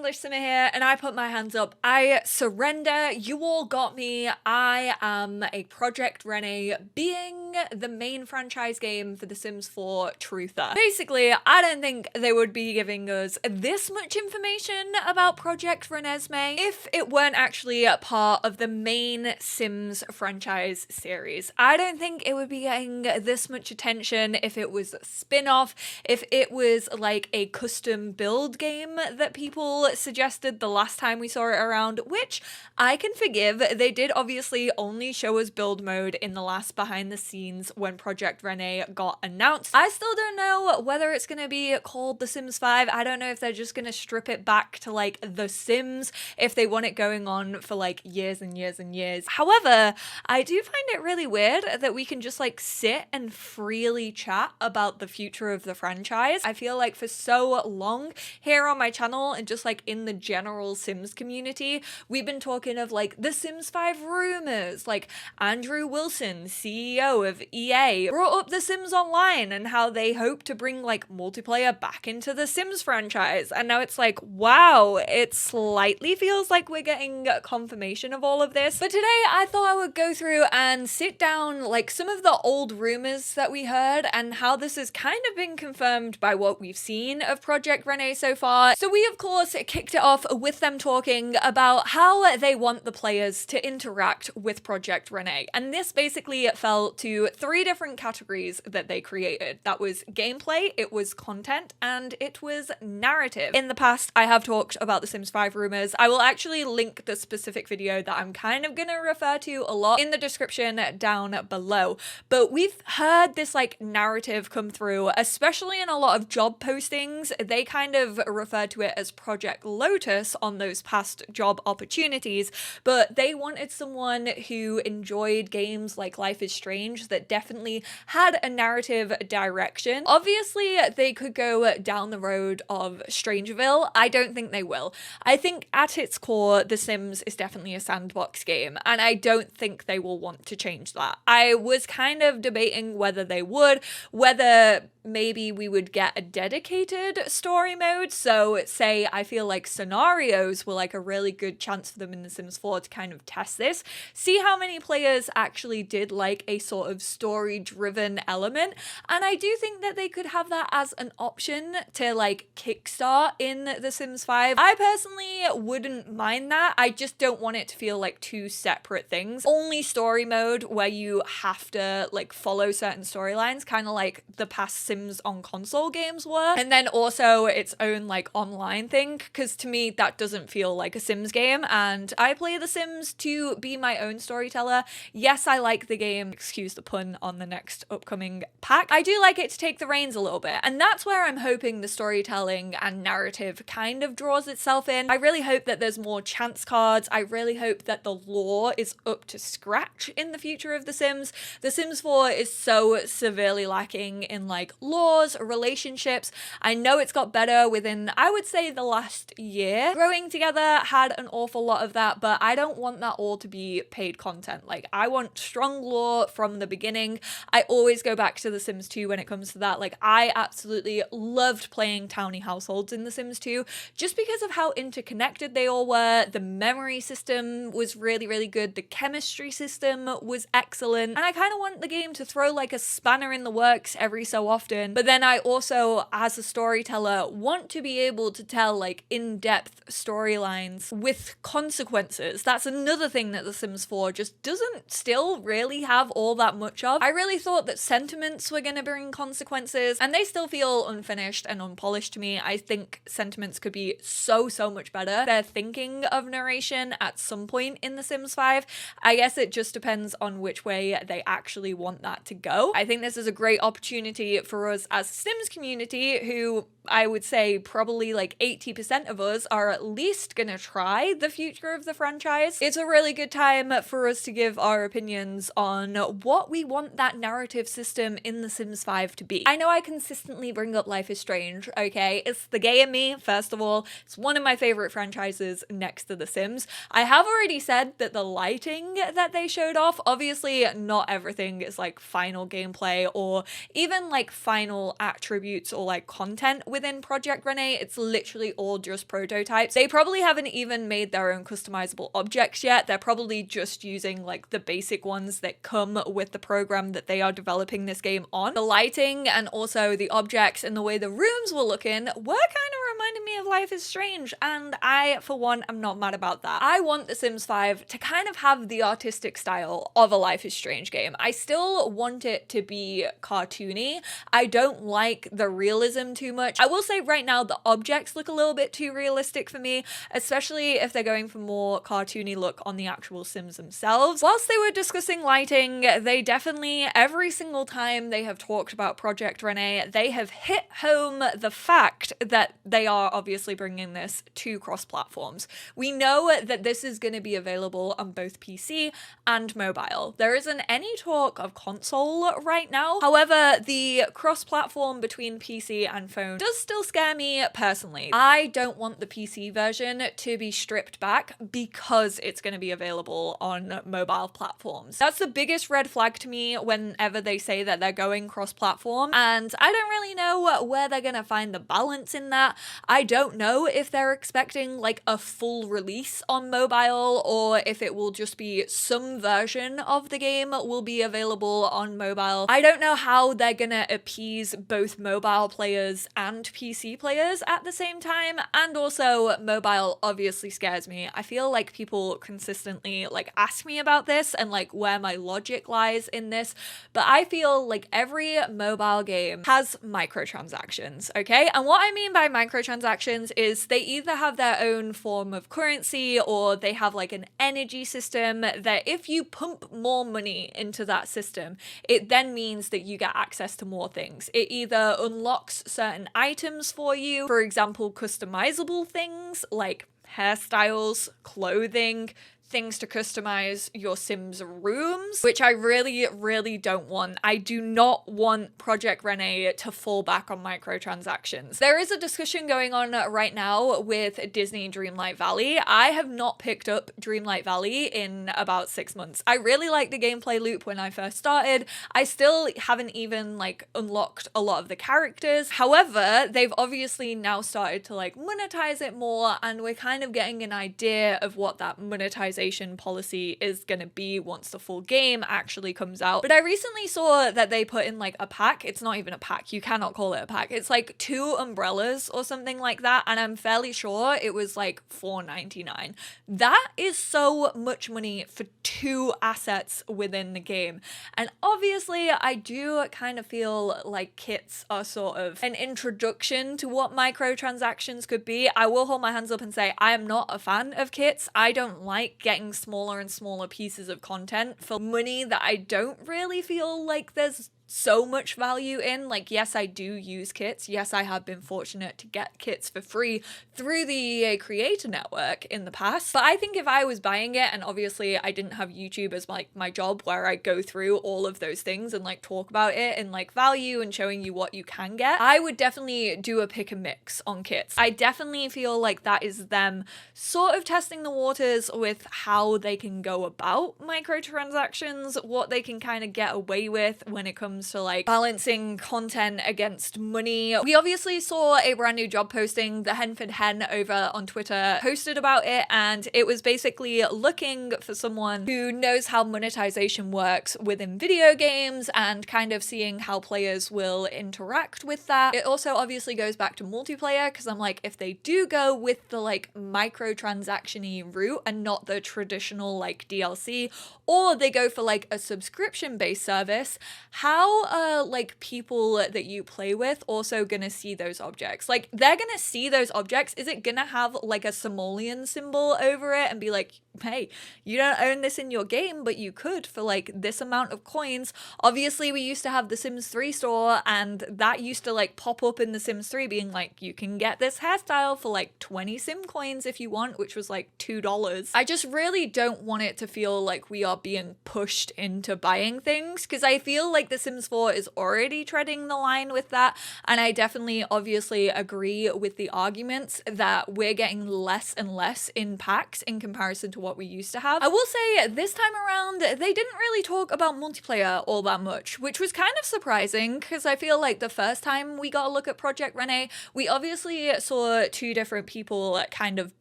EnglishSimmer here, and I put my hands up. I surrender. You all got me. I am a Project Rene being the main franchise game for The Sims 4 truther. Basically, I don't think they would be giving us this much information about Project Renesmee if it weren't actually a part of the main Sims franchise series. I don't think it would be getting this much attention if it was a spin-off, if it was like a custom build game that people suggested the last time we saw it around, which I can forgive. They did obviously only show us build mode in the last behind the scenes when Project Rene got announced. I still don't know whether it's going to be called The Sims 5. I don't know if they're just going to strip it back to like The Sims, if they want it going on for like years and years and years. However, I do find it really weird that we can just like sit and freely chat about the future of the franchise. I feel like for so long here on my channel and just like in the general Sims community, we've been talking of like the Sims 5 rumors, like Andrew Wilson, CEO of EA, brought up the Sims Online and how they hope to bring like multiplayer back into the Sims franchise. And now it's like, wow, it slightly feels like we're getting confirmation of all of this. But today I thought I would go through and sit down like some of the old rumors that we heard and how this has kind of been confirmed by what we've seen of Project Rene so far. So we of course kicked it off with them talking about how they want the players to interact with Project Rene. And this basically fell to three different categories that they created. That was gameplay, it was content, and it was narrative. In the past, I have talked about the Sims 5 rumors. I will actually link the specific video that I'm kind of gonna refer to a lot in the description down below. But we've heard this like narrative come through, especially in a lot of job postings. They kind of refer to it as Project Lotus on those past job opportunities, but they wanted someone who enjoyed games like Life is Strange that definitely had a narrative direction. Obviously, they could go down the road of Strangeville. I don't think they will. I think at its core, The Sims is definitely a sandbox game, and I don't think they will want to change that. I was kind of debating whether they would, whether maybe we would get a dedicated story mode. So say I feel like scenarios were like a really good chance for them in The Sims 4 to kind of test this, see how many players actually did like a sort of story driven element. And I do think that they could have that as an option to like kickstart in The Sims 5. I personally wouldn't mind that. I just don't want it to feel like two separate things. Only story mode where you have to like follow certain storylines, kind of like the past Sims on console games were, and then also its own like online thing, because to me that doesn't feel like a Sims game, and I play The Sims to be my own storyteller. Yes, I like the game, excuse the pun on the next upcoming pack. I do like it to take the reins a little bit, and that's where I'm hoping the storytelling and narrative kind of draws itself in. I really hope that there's more chance cards. I really hope that the lore is up to scratch in the future of The Sims. The Sims 4 is so severely lacking in like laws, relationships. I know it's got better within, I would say, the last year. Growing Together had an awful lot of that, but I don't want that all to be paid content. Like, I want strong lore from the beginning. I always go back to The Sims 2 when it comes to that. Like, I absolutely loved playing townie households in The Sims 2 just because of how interconnected they all were. The memory system was really, really good. The chemistry system was excellent. And I kind of want the game to throw like a spanner in the works every so often. But then I also, as a storyteller, want to be able to tell like in-depth storylines with consequences. That's another thing that The Sims 4 just doesn't still really have all that much of. I really thought that sentiments were going to bring consequences, and they still feel unfinished and unpolished to me. I think sentiments could be so much better. They're thinking of narration at some point in The Sims 5. I guess it just depends on which way they actually want that to go. I think this is a great opportunity for us as a Sims community, who I would say probably like 80% of us are at least gonna try the future of the franchise. It's a really good time for us to give our opinions on what we want that narrative system in The Sims 5 to be. I know I consistently bring up Life is Strange, okay? It's the gay in me, first of all. It's one of my favorite franchises next to The Sims. I have already said that the lighting that they showed off, obviously not everything is like final gameplay or even like final attributes or like content within Project Rene. It's literally all just prototypes. They probably haven't even made their own customizable objects yet. They're probably just using like the basic ones that come with the program that they are developing this game on. The lighting and also the objects and the way the rooms were looking were kind of reminding me of Life is Strange, and I, for one, am not mad about that. I want The Sims 5 to kind of have the artistic style of a Life is Strange game. I still want it to be cartoony. I don't like the realism too much. I will say right now the objects look a little bit too realistic for me, especially if they're going for more cartoony look on the actual Sims themselves. Whilst they were discussing lighting, they definitely, every single time they have talked about Project Rene, they have hit home the fact that they are obviously bringing this to cross-platforms. We know that this is going to be available on both PC and mobile. There isn't any talk of console right now. However, the cross-platform between PC and phone does still scare me personally. I don't want the PC version to be stripped back because it's going to be available on mobile platforms. That's the biggest red flag to me whenever they say that they're going cross-platform, and I don't really know where they're going to find the balance in that. I don't know if they're expecting like a full release on mobile or if it will just be some version of the game will be available on mobile. I don't know how they're gonna appease both mobile players and PC players at the same time, and also mobile obviously scares me. I feel like people consistently like ask me about this and like where my logic lies in this, but I feel like every mobile game has microtransactions, okay? And what I mean by microtransactions is they either have their own form of currency or they have like an energy system that if you pump more money into that system, it then means that you get access to more things. It either unlocks certain items for you, for example, customizable things like hairstyles, clothing, things to customize your Sims rooms, which I really don't want. I do not want Project Rene to fall back on microtransactions. There is a discussion going on right now with Disney Dreamlight Valley. I have not picked up Dreamlight Valley in about 6 months. I really liked the gameplay loop when I first started. I still haven't even like unlocked a lot of the characters. However, they've obviously now started to like monetize it more, and we're kind of getting an idea of what that monetization policy is going to be once the full game actually comes out. But I recently saw that they put in like a pack. It's not even a pack. You cannot call it a pack. It's like 2 umbrellas or something like that. And I'm fairly sure it was like $4.99. That is so much money for 2 assets within the game. And obviously I do kind of feel like kits are sort of an introduction to what microtransactions could be. I will hold my hands up and say I am not a fan of kits. I don't like getting smaller and smaller pieces of content for money that I don't really feel like there's so much value in. Like, yes, I do use kits. Yes, I have been fortunate to get kits for free through the EA Creator Network in the past. But I think if I was buying it, and obviously I didn't have YouTube as like my job where I go through all of those things and like talk about it and like value and showing you what you can get, I would definitely do a pick and mix on kits. I definitely feel like that is them sort of testing the waters with how they can go about microtransactions, what they can kind of get away with when it comes to like balancing content against money. We obviously saw a brand new job posting. The Henford Hen over on Twitter posted about it, and it was basically looking for someone who knows how monetization works within video games and kind of seeing how players will interact with that. It also obviously goes back to multiplayer, because I'm like, if they do go with the like microtransaction-y route and not the traditional like DLC, or they go for like a subscription-based service, how are like people that you play with also gonna see those objects? Like, they're gonna see those objects. Is it gonna have like a simoleon symbol over it and be like, hey, you don't own this in your game, but you could for like this amount of coins? Obviously, we used to have the Sims 3 store, and that used to like pop up in the Sims 3 being like, you can get this hairstyle for like 20 Sim coins if you want, which was like $2. I just really don't want it to feel like we are being pushed into buying things, because I feel like the Sims 4 is already treading the line with that, and I definitely obviously agree with the arguments that we're getting less and less in packs in comparison to what what we used to have. I will say this time around, they didn't really talk about multiplayer all that much, which was kind of surprising because I feel like the first time we got a look at Project Rene, we obviously saw two different people kind of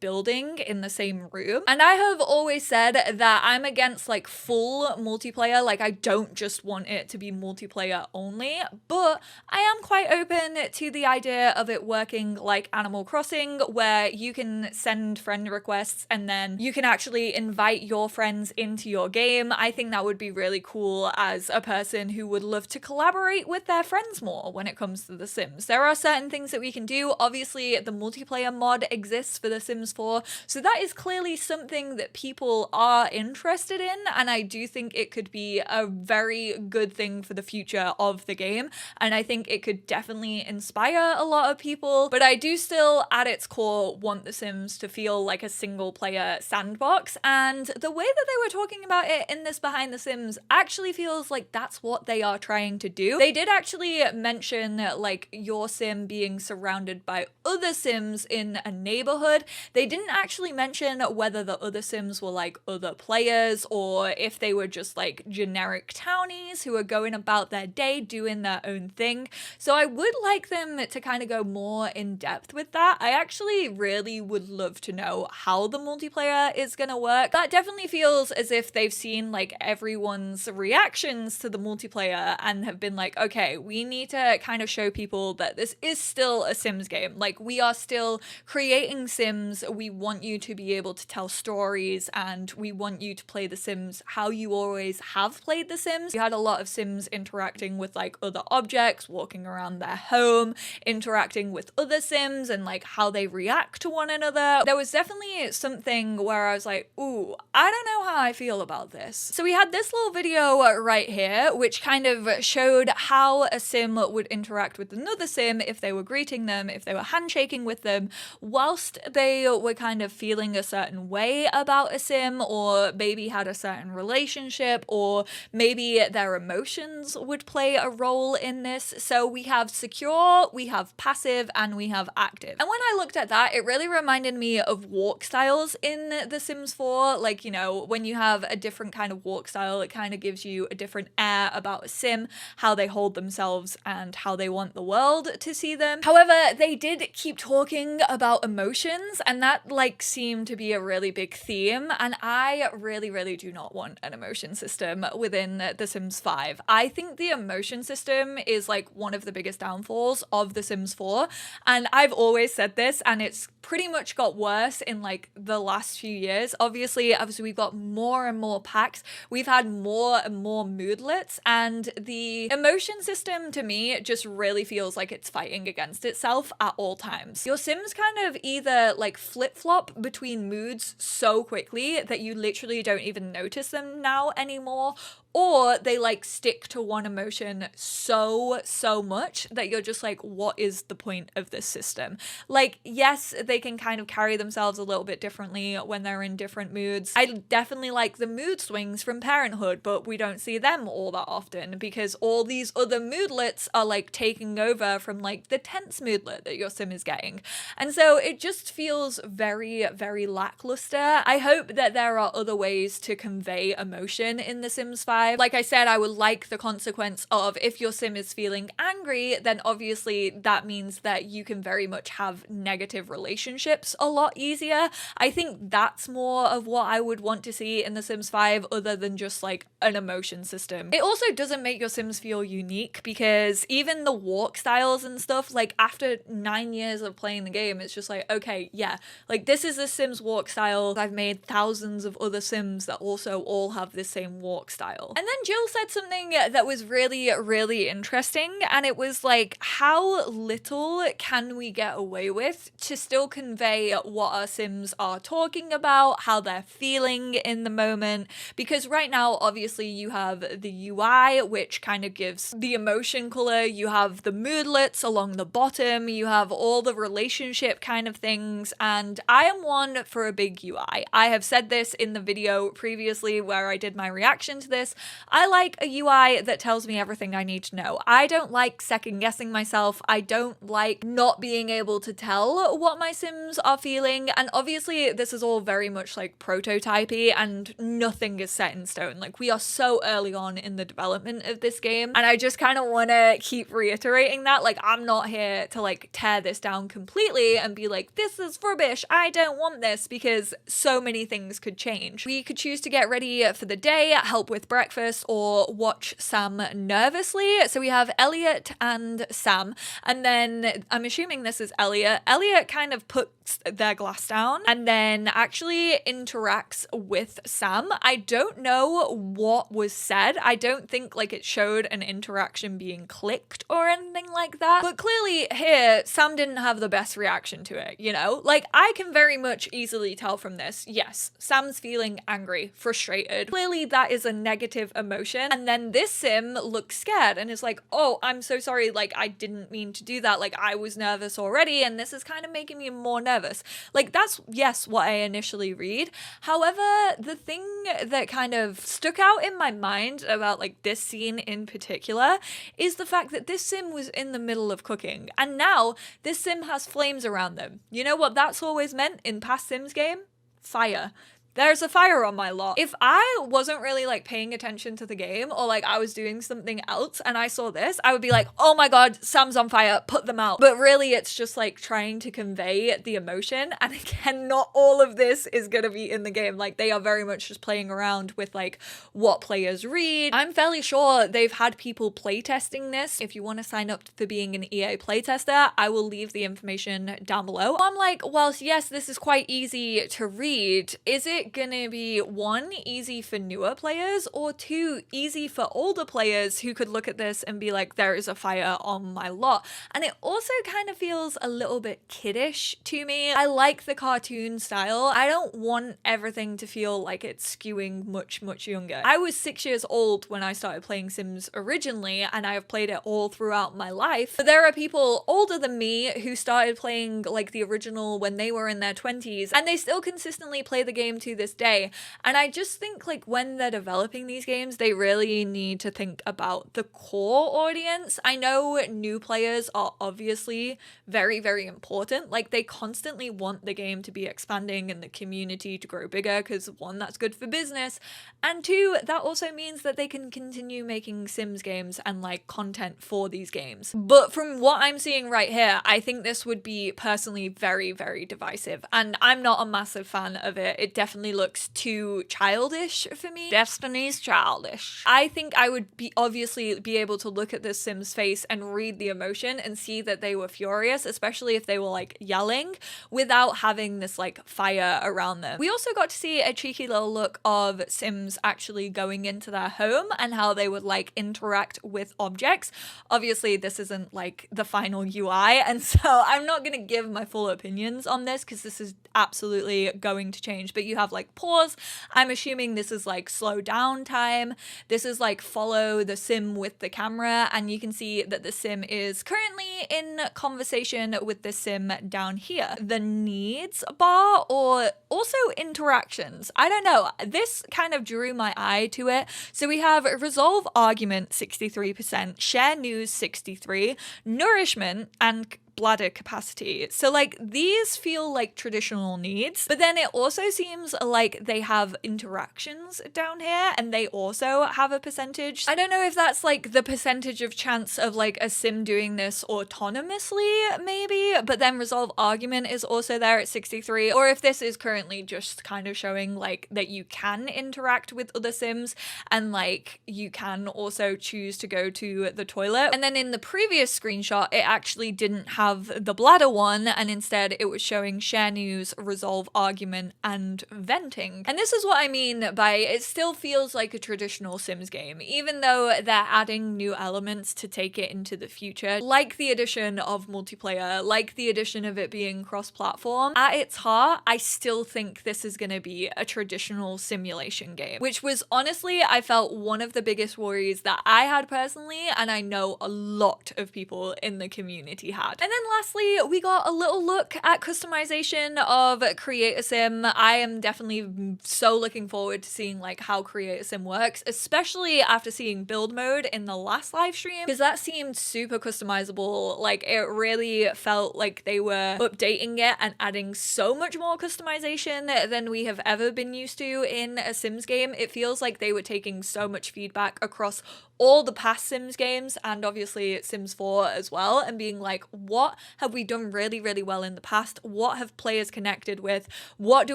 building in the same room. And I have always said that I'm against like full multiplayer. Like I don't just want it to be multiplayer only, but I am quite open to the idea of it working like Animal Crossing, where you can send friend requests and then you can actually invite your friends into your game. I think that would be really cool as a person who would love to collaborate with their friends more when it comes to The Sims. There are certain things that we can do. Obviously, the multiplayer mod exists for The Sims 4, so that is clearly something that people are interested in, and I do think it could be a very good thing for the future of the game, and I think it could definitely inspire a lot of people, but I do still, at its core, want The Sims to feel like a single player sandbox, and the way that they were talking about it in this Behind the Sims actually feels like that's what they are trying to do. They did actually mention like your sim being surrounded by other sims in a neighborhood. They didn't actually mention whether the other sims were like other players or if they were just like generic townies who are going about their day doing their own thing. So I would like them to kind of go more in depth with that. I actually really would love to know how the multiplayer is gonna work. That definitely feels as if they've seen like everyone's reactions to the multiplayer and have been like, okay, we need to kind of show people that this is still a Sims game. Like we are still creating Sims. We want you to be able to tell stories and we want you to play The Sims how you always have played The Sims. You had a lot of Sims interacting with like other objects, walking around their home, interacting with other Sims and like how they react to one another. There was definitely something where I was like, ooh, I don't know how I feel about this. So we had this little video right here, which kind of showed how a Sim would interact with another Sim if they were greeting them, if they were handshaking with them, whilst they were kind of feeling a certain way about a Sim, or maybe had a certain relationship, or maybe their emotions would play a role in this. So we have secure, we have passive, and we have active. And when I looked at that, it really reminded me of walk styles in The Sims 4. Like, you know, when you have a different kind of walk style, it kind of gives you a different air about a Sim, how they hold themselves and how they want the world to see them. However, they did keep talking about emotions, and that like seemed to be a really big theme, and I really do not want an emotion system within The Sims 5. I think the emotion system is like one of the biggest downfalls of The Sims 4, and I've always said this, and it's pretty much got worse in like the last few years. Obviously, as we've got more and more packs, we've had more and more moodlets, and the emotion system to me just really feels like it's fighting against itself at all times. Your Sims kind of either like flip-flop between moods so quickly that you literally don't even notice them now anymore, or they like stick to one emotion so much that you're just like, what is the point of this system? Like, yes, they can kind of carry themselves a little bit differently when they're in different moods. I definitely like the mood swings from Parenthood, but we don't see them all that often because all these other moodlets are like taking over from like the tense moodlet that your Sim is getting. And so it just feels very lackluster. I hope that there are other ways to convey emotion in The Sims 5. Like I said, I would like the consequence of if your Sim is feeling angry, then obviously that means that you can very much have negative relationships a lot easier. I think that's more of what I would want to see in The Sims 5 other than just like an emotion system. It also doesn't make your Sims feel unique because even the walk styles and stuff, like after 9 years of playing the game, it's just like, okay, yeah, like this is the Sims walk style. I've made thousands of other Sims that also all have this same walk style. And then Jill said something that was really interesting, and it was like, how little can we get away with to still convey what our Sims are talking about, how they're feeling in the moment? Because right now, obviously, you have the UI, which kind of gives the emotion color, you have the moodlets along the bottom, you have all the relationship kind of things, and I am one for a big UI. I have said this in the video previously where I did my reaction to this. I like a UI that tells me everything I need to know. I don't like second guessing myself. I don't like not being able to tell what my Sims are feeling. And obviously this is all very much like prototypey and nothing is set in stone. Like we are so early on in the development of this game. And I just kind of want to keep reiterating that. Like I'm not here to like tear this down completely and be like, this is rubbish, I don't want this, because so many things could change. We could choose to get ready for the day, help with breakfast, or watch Sam nervously. So we have Elliot and Sam, and then I'm assuming this is Elliot. Elliot kind of puts their glass down and then actually interacts with Sam. I don't know what was said. I don't think like it showed an interaction being clicked or anything like that. But clearly here, Sam didn't have the best reaction to it, you know? Like I can very much easily tell from this, yes, Sam's feeling angry, frustrated. Clearly that is a negative emotion. And then this Sim looks scared and is like, oh, I'm so sorry. Like I didn't mean to do that. Like I was nervous already and this is kind of making me more nervous. Like that's, yes, what I initially read. However, the thing that kind of stuck out in my mind about like this scene in particular is the fact that this Sim was in the middle of cooking and now this Sim has flames around them. You know what that's always meant in past Sims game? Fire. There's a fire on my lot. If I wasn't really like paying attention to the game or like I was doing something else and I saw this, I would be like, oh my God, Sam's on fire, put them out. But really it's just like trying to convey the emotion. And again, not all of this is gonna be in the game. Like they are very much just playing around with like what players read. I'm fairly sure they've had people playtesting this. If you want to sign up for being an EA playtester, I will leave the information down below. I'm like, well, yes, this is quite easy to read. Is it gonna be one, easy for newer players, or two, easy for older players who could look at this and be like, there is a fire on my lot? And it also kind of feels a little bit kiddish to me. I like the cartoon style. I don't want everything to feel like it's skewing much younger. I was 6 years old when I started playing Sims originally, and I have played it all throughout my life. But there are people older than me who started playing like the original when they were in their 20s, and they still consistently play the game to this day. And I just think like when they're developing these games, they really need to think about the core audience. I know new players are obviously very important. Like they constantly want the game to be expanding and the community to grow bigger because one, that's good for business, and two, that also means that they can continue making Sims games and like content for these games. But from what I'm seeing right here, I think this would be personally very divisive, and I'm not a massive fan of it. It definitely looks too childish for me. Destiny's childish. I think I would obviously be able to look at this Sim's face and read the emotion and see that they were furious, especially if they were like yelling, without having this like fire around them. We also got to see a cheeky little look of Sims actually going into their home and how they would like interact with objects. Obviously this isn't like the final UI, and so I'm not gonna give my full opinions on this because this is absolutely going to change. But you have like pause. I'm assuming this is like slow down time. This is like follow the Sim with the camera, and you can see that the Sim is currently in conversation with the Sim down here. The needs bar, or also interactions. I don't know. This kind of drew my eye to it. So we have resolve argument 63%, share news 63%, nourishment and bladder capacity. So like these feel like traditional needs, but then it also seems like they have interactions down here and they also have a percentage. I don't know if that's like the percentage of chance of like a Sim doing this autonomously maybe, but then resolve argument is also there at 63, or if this is currently just kind of showing like that you can interact with other Sims and like you can also choose to go to the toilet. And then in the previous screenshot, it actually didn't have the bladder one, and instead it was showing share news, resolve argument, and venting. And this is what I mean by it still feels like a traditional Sims game, even though they're adding new elements to take it into the future, like the addition of multiplayer, like the addition of it being cross-platform. At its heart, I still think this is going to be a traditional simulation game, which was honestly, I felt one of the biggest worries that I had personally, and I know a lot of people in the community had. And then then lastly, we got a little look at customization of Create a Sim. I am definitely so looking forward to seeing like how Create a Sim works, especially after seeing build mode in the last live stream, because that seemed super customizable. Like it really felt like they were updating it and adding so much more customization than we have ever been used to in a Sims game. It feels like they were taking so much feedback across all the past Sims games and obviously Sims 4 as well, and being like, what have we done really, really well in the past? What have players connected with? What do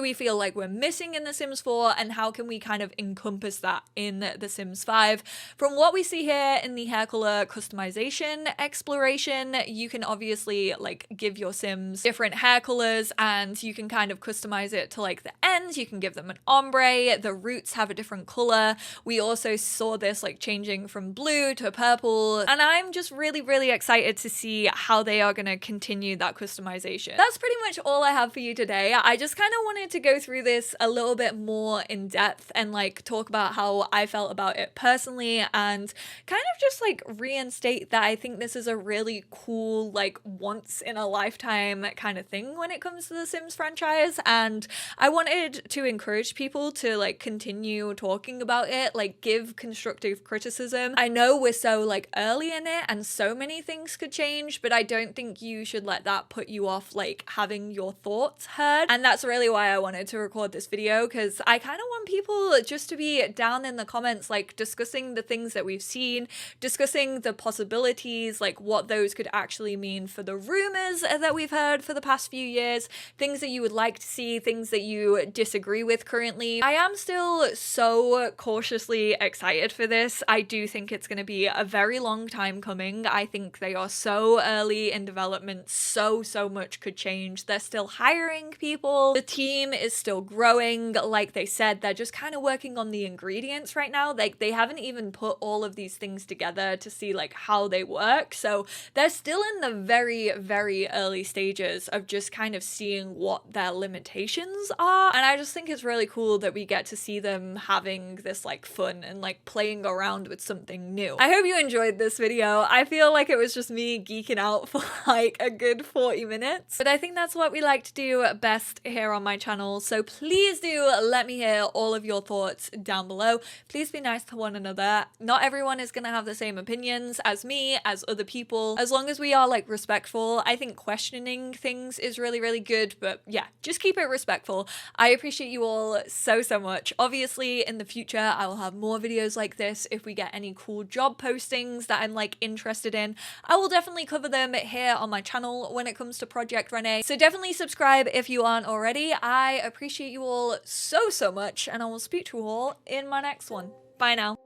we feel like we're missing in the Sims 4? And how can we kind of encompass that in the Sims 5? From what we see here in the hair color customization exploration, you can obviously like give your Sims different hair colors and you can kind of customize it to like the ends. You can give them an ombre. The roots have a different color. We also saw this like changing from blue to purple, and I'm just really, really excited to see how they are going to continue that customization. That's pretty much all I have for you today. I just kind of wanted to go through this a little bit more in depth and like talk about how I felt about it personally, and kind of just like reinstate that I think this is a really cool, like once in a lifetime kind of thing when it comes to the Sims franchise. And I wanted to encourage people to like continue talking about it, like give constructive criticism. I know we're so like early in it and so many things could change, but I don't think you should let that put you off like having your thoughts heard. And that's really why I wanted to record this video, because I kind of want people just to be down in the comments, like discussing the things that we've seen, discussing the possibilities, like what those could actually mean for the rumors that we've heard for the past few years, things that you would like to see, things that you disagree with currently. I am still so cautiously excited for this. I do think it's going to be a very long time coming. I think they are so early in development, so much could change. They're still hiring people. The team is still growing. Like they said, they're just kind of working on the ingredients right now. Like they haven't even put all of these things together to see like how they work. So they're still in the very, very early stages of just kind of seeing what their limitations are. And I just think it's really cool that we get to see them having this like fun and like playing around with something new. I hope you enjoyed this video. I feel like it was just me geeking out for like a good 40 minutes, but I think that's what we like to do best here on my channel. So please do let me hear all of your thoughts down below. Please be nice to one another. Not everyone is gonna have the same opinions as me, as other people. As long as we are like respectful, I think questioning things is really, really good, but yeah, just keep it respectful. I appreciate you all so much. Obviously in the future, I will have more videos like this. If we get any cool job postings that I'm like interested in, I will definitely cover them here on my channel when it comes to Project Rene. So definitely subscribe if you aren't already. I appreciate you all so much, and I will speak to you all in my next one. Bye now.